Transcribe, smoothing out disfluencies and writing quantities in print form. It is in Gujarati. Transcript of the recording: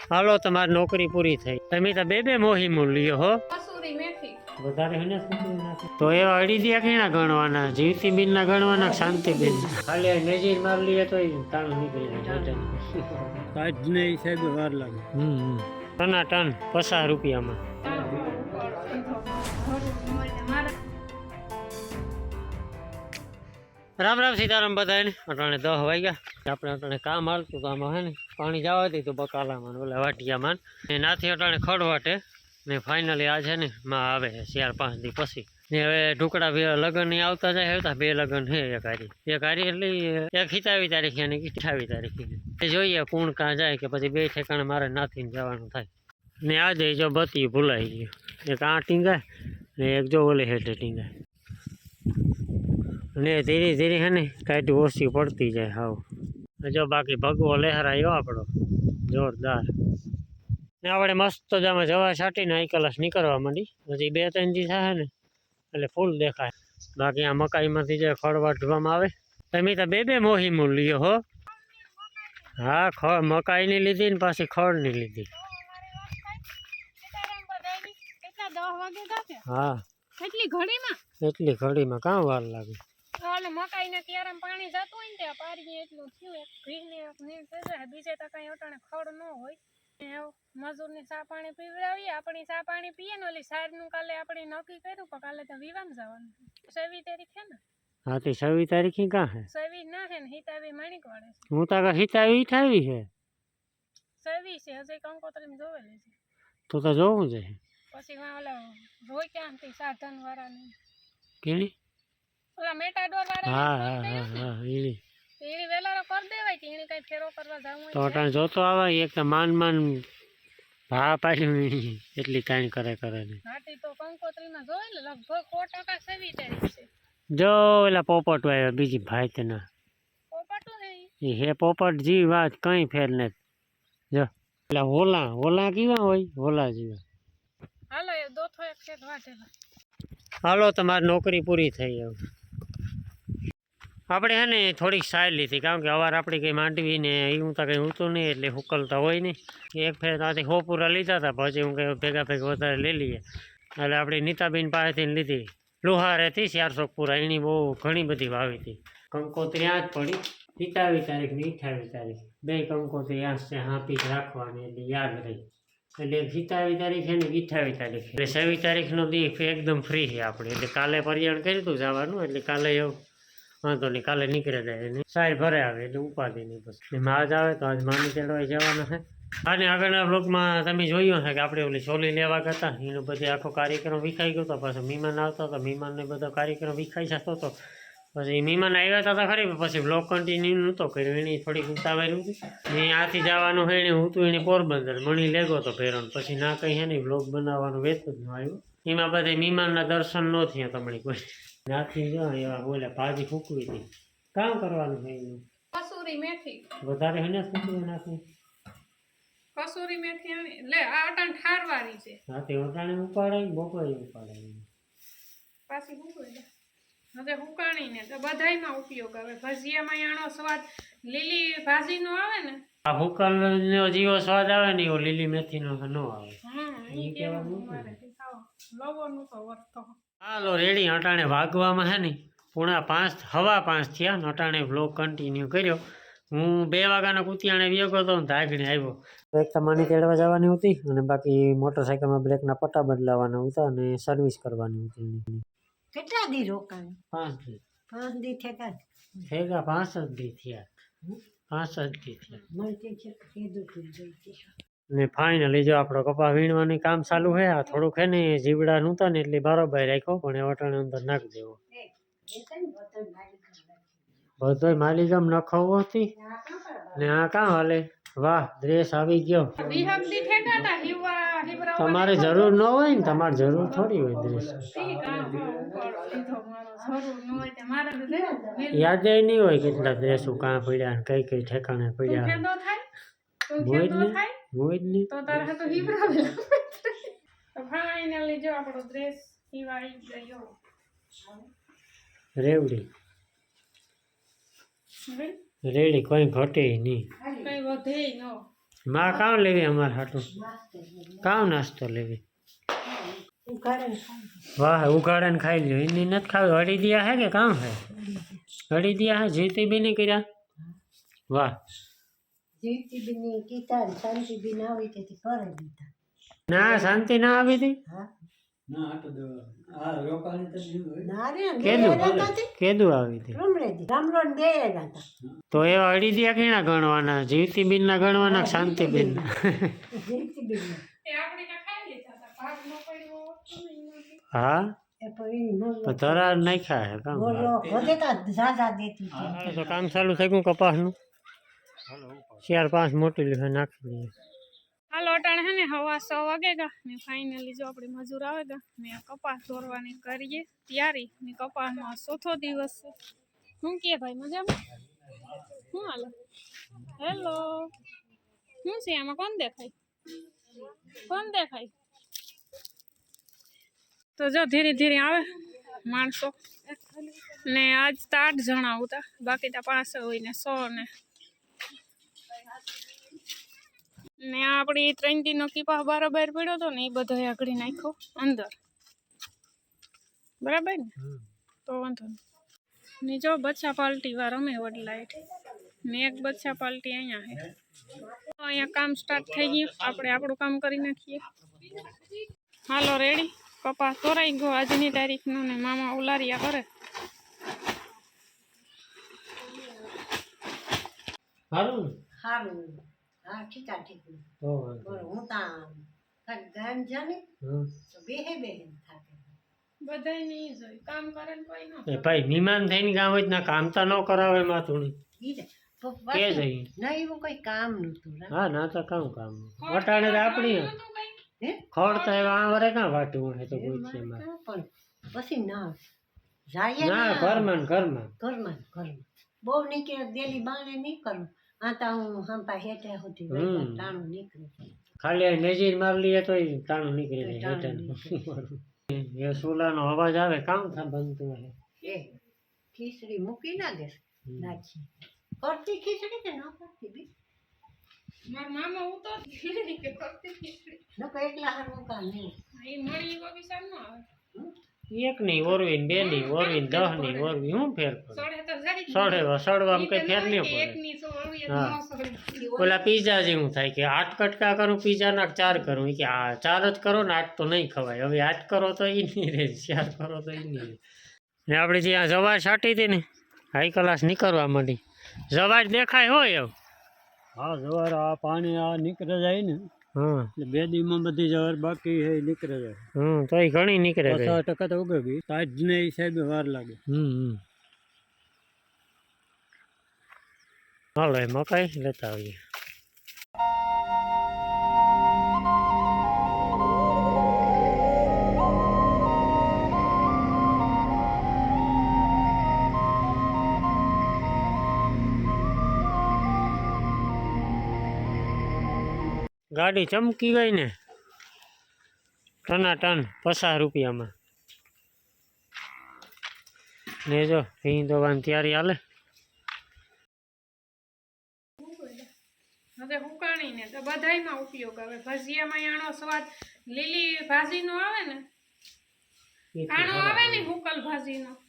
હાલો તમારી નોકરી પૂરી થઈ તમે તો બે મોહી મૂલ્યો હો કસૂરી મેથી વધારે હે ને તો એવા અડીદિયા કેના ગણવાના જીવતીબેન ના ગણવાના શાંતિબેન ખાલી નજીર માર લઈએ તો તાણું નીકળી જાય આજ ને સાહેબ વાર લાગે ટના ટન 50 રૂપિયામાં રામ રામ સીતારામ બધાને અટાણે 10 વાગ્યા આપણે અટાણે કામ હાલતું તો આમાં હે ને પાણી જવા દી તો બકાલામાં ઓલા વાટિયામાં ને નાથી અટાણે ખડવાટે ને ફાઇનલી આ છે ને માં આવે છે 4-5 દી પછી ને હવે ઢુકડા લગ્ન ની આવતા જાય હતા 2 લગ્ન છે એક હારી એટલે એક 27 તારીખે અને 28 તારીખે એ જોઈએ કોણ કાં જાય કે પછી 2 ઠેકાણે મારે નાથીને જવાનું થાય ને આજે જો બતી ભૂલાઈ ગયું એક આ ટીંગાય ને એક જો ઓલે હેઠે ટીંગાય ને ધીરે ધીરે હે ને કાંઈ ઓછી પડતી જાય હાવ જો બાકી ભગવો લહેરાયો આપણો જોરદાર ને આપણે મસ્ત જ આમાં જવા છાંટીને આઈ કલાસ નીકળવા માંડી પછી 2-3 દી થાય ને એટલે ફૂલ દેખાય બાકી આ મકાઈમાંથી જે ખડ વાઢવામાં આવે તમે તો બે મોહી મૂલ્યો હો હા મકાઈની લીધી ને પાછી ખડની લીધી હા એટલી ઘડીમાં કાં વાર લાગે મકાઈ ને ક્યારેમ પાણી જતું હોય ને ત્યાં પાડીએ એટલું થયું એક ભીને બીજે તો કઈ અટાણે ખડ ન હોય મજૂર ની ચા પાણી પીવડાવીએ આપણી ચા પાણી પીએ ને ઓલી સાર નું કાલે આપણે નક્કી કર્યું પણ કાલે તો વિવામ જવાનું 26 તારીખ હે ને હા તે 26 તારીખે કાં હે 26 ના હે ને હિતાવી માણિક વાળે હું તો હિતાવી ઠાવી હે 26 છે હજી કંકોત્રી જોવેલી છે તો જોવું છે પછી ઓલા રોઈ ક્યાંથી સાધન વાળા ને કેલી ઓલા મેટાડોર વાળા હા એની વેલારો કરી દેવાય કે એને કઈ ફેરો કરવા જાવું તો અટાણ જોતો આવે એક તો માન ભા પાડ્યું એટલી કાંઈ કરે ને હાટી તો કંકોત્રીમાં જોઈ લે લગભગ 100% 26 તારીખ છે જો એલા પોપટ વાયો બીજી ભાઈ તને પોપટું હે એ હે પોપટ જી વાત કઈ ફેર ને જો એટલે હોલા કેવા હોય હોલા જેવા હાલો એ દોથો એક સેટ વાટેલા હાલો તમારી નોકરી પૂરી થઈ હવે આપણે હે ને થોડીક સાઈડ લીધી કારણ કે અવાર આપણી કંઈ માંડવી ને એવું તો કંઈ હોતું નહીં એટલે હુકલતા હોય નહીં એક ફેર ત્યાંથી હોપુરા લીધા હતા પછી હું કંઈ ભેગા વધારે લઈ લઈએ એટલે આપણે નીતાબેન પાસેથી લીધી લુહારેથી 400 પૂરા એની બહુ ઘણી બધી વાવી હતી કંકોત્રી આ જ પડી 27 તારીખ ને 28 તારીખ બે કંકોત્રી આ છે હાંપી રાખવાની એટલે યાદ રહી એટલે 27 તારીખ છે ને 28 તારીખ એટલે 26 તારીખનો દી એકદમ ફ્રી છે આપણે એટલે કાલે પર્યાણ કર્યું હતું જવાનું એટલે કાલે એવું વાંધો નહીં કાલે નીકળે જાય સાઈડ ભરે આવે એટલે ઉપાધિ નહીં પછી આજ આવે તો આજ માની તેડવા જવાના છે અને આગળના બ્લોગમાં તમે જોયું હશે કે આપણે ઓલી સોલી લેવા ગયા એનો બધે આખો કાર્યક્રમ વિખાઈ ગયો હતો પછી મહેમાન આવતા હતા મહેમાનને બધો કાર્યક્રમ વિખાઈ જતો હતો પછી મહેમાન આવ્યા હતા ખરી પછી બ્લોગ કન્ટિન્યુ નહોતો કર્યો એની થોડીક ઉતાવળ્યું હતું ને આથી જવાનું હોય ને હું તો એને પોરબંદર મણી લેગો હતો ફેરણ પછી ના કંઈ હે ને બ્લોગ બનાવવાનું વેતું જ ન આવ્યું એમાં બધા મહેમાનના દર્શન ન થયા તમને કોઈ નાથી જો એવા બોલે ભાજી ફૂકવી હતી કામ કરવાનું છે એનું કસૂરી મેથી વધારે હે ને ફૂકવી નાખી કસૂરી મેથી આની લે આ અટાણ ઠારવારી છે રાતે વટાણે ઉપાડાય બપોરે ઉપાડાય પાછી ફૂકવી હવે હુકાણી ને તો બધાયમાં ઉપયોગ આવે ભજીયામાં આનો સ્વાદ લીલી ભાજીનો આવે ને આ હુકલનો જીવો સ્વાદ આવે ને એવો લીલી મેથીનો ન આવે ઈ કેવાનું લવણનું તો વર્તો હાલો રેડી અટાણે વાગવામાં હે ને 4:30 5:15 થયા અટાણે બ્લોગ કન્ટિન્યુ કર્યો હું 2 વાગ્યાના કુતિયાણે વ્યોગો હતો ને ધાગણી આવ્યો એક તો માની તેડવા જવાની હતી અને બાકી મોટરસાઇકલમાં બ્રેકના પટ્ટા બદલાવાના હતા અને સર્વિસ કરવાની હતી કેટલા દી રોકાણ 5 દી 5 દી થયા ભેગા 5 દી થયા 5 દી થયા મળતી છે કીધું તું ને ફાઇનલી જો આપણો કપા વીણવાનું કામ ચાલુ છે આ થોડુંક હે ને જીવડા નહોતા ને એટલે બરોબર રાખ્યો પણ એ વટાણે અંદર નાખી દેવો બધોય માલિકમ નખાવો હતી ને આ કાં હાલે વાહ ડ્રેસ આવી ગયો તમારે જરૂર ન હોય ને તમારે જરૂર થોડી હોય ડ્રેસ યાદ નહીં હોય કેટલા ડ્રેસો કાં પડ્યા કઈ કઈ ઠેકાણે પડ્યા તો તારે તો હિબરાવેલા તો ફાઇનલી જો આપણો ડ્રેસ હિવાઈ ગયો રેવડી રેડી કોઈ ઘટે નહીં કઈ વધે ન માં કાં લેવી અમારે હાટું નાસ્તો લઈ કાં નાસ્તો લેવી ઉઘાડે ને ખાઈ વાહ ઉઘાડે ને ખાઈ લ્યો એની નથી ખાવી હળી દિયા હે કે કામ હે હળી દિયા હે જીતી બી નહીં કર્યા વાહ જીવતીબેનની કીધા ને શાંતિબેન આવી તેથી કરે દીધા ના શાંતિ ના આવી હતી હા ના આ તો આ રોકાણી તો નહીં હોય. ના રે કેદું કેદું આવી હતી રમણેજી રામલોન બે હતા તો એવા હળી દિયા કેણા ગણવાના જીવતીબેન ના ગણવાના કે શાંતિબેન ના જીવતીબેન એ આપણે તો ખાઈ લીધા હતા ભાગ ન પડ્યો હોત તો નહીં. હા એ પણ તો ધરા નાખ્યા હે કામ બોલો વધે તા ઝાઝા દેતી હતી. હાલો તો કામ ચાલુ થઈ ગયું કપાસનું 4-5 મોટી લીધા નાખી દઈએ હાલો અટાણે હે ને હવા 6 વાગે ગા ને ફાઇનલી જો આપણે મજૂર આવે ગા ને કપાસ દોરવાની કરીએ તૈયારી ને કપાસનો ચોથો દિવસ છે શું કે ભાઈ મજામાં શું હાલો હેલો શું છે આમાં કોણ દેખાય તો જો ધીરે ધીરે આવે માણસો ને આજ તો 8 જણા આવતા બાકી તો 5 હોય ને 100 ને આપણી 3 દિનનો કીપા બરાબર પડ્યો હતો ને એ બધો આગળી નાખ્યો અંદર બરાબર ને તો વાંધો નહીં ને જો બચ્ચા પાલટી વાર અમે વડલાઈટ ને એક બચ્ચા પાલટી અહીંયા છે તો અહીંયા કામ સ્ટાર્ટ થઈ ગયું આપણે આપણું કામ કરી નાખીએ હાલો રેડી કપાસ તોરાઈ ગયો આજની તારીખનું ને મામા ઉલારિયા કરે સારું સારું હા ઠીકા ઠીક તો વાંધો બોલો હું તાં કાંઈક ગામ જાને હમ. તો બેહે થાકે બધાય નહીં જોઈ કામ કરે ને કોઈ ન એ ભાઈ મહેમાન થઈને ગામ જ ના કામ તો ન કરાવે માથું ઈ રે કે જઈ ના એવું કોઈ કામ નહોતું હા ના તો કામ વટાણે તો આપણી હે ખોડતા એવા આ વરે કાં વાટવું હે તો કોઈ છે એમાં પણ પછી ના જાય ના ઘરમાં ઘરમાં બહુ નીકળે દેલી બાણે નહીં કરું આ તો હું હંપા હેઠે હોતી હમ. ટાણું નીકળે ખાલી આ નેજીર માર લઈએ તો તાણું નીકળી જાય ટાણું હેઠળ. એ સોલાનો અવાજ આવે કામ થા બનતું હે એ ખીચડી મૂકી ના દે નાખી કરતી ખીચડી કે ના કરતી બી મારા મામા હું તો ખીચડી કે કરતી ખીચડી લોકો એકલા હારું કામ નહીં એ મળી એવો વિચાર ન આવે એક ની ઓરવીન બે ની ઓરવીન 10 ની ઓરવી હું ફેર પડે સડે તો જાય સડવામાં કઈ ફેર નહીં પડે એકની સોળવી હા. ન સડે ઓલા પીઝા જેવું થાય કે 8 કટકા કરું પીઝા ના 4 કરું ઈ કે આ 4 જ કરો ને 8 તો નહીં ખવાય હવે 8 કરો તો ઈ નહીં રહે 4 કરો તો ઈ નહીં રહે ને આપણે જ્યાં જવાર છાંટી હતી ને હાઈ ક્લાસ નીકળવા માંડી જવાર દેખાય હોય એમ હા જવાર આ પાણી આ નીકળે જાય ને હા એટલે 2 દીમાં બધી જવાર બાકી હે નીકળે જાય તો એ ઘણી નીકળે છે 50% તો ઉગે ગઈ તાજને હિસાબે વાર લાગે હાલો એ મકાઈ લેતા આવીએ ગાડી ચમકી ગઈ ને ટનાટન 50 રૂપિયામાં ને જો અહીં દોવાની તૈયારી હાલે હવે હુકાણીને તો બધાયમાં ઉપયોગ આવે ભજીયામાં આનો સ્વાદ લીલી ભાજીનો આવે ને આનો આવે ને હુકલ ભાજીનો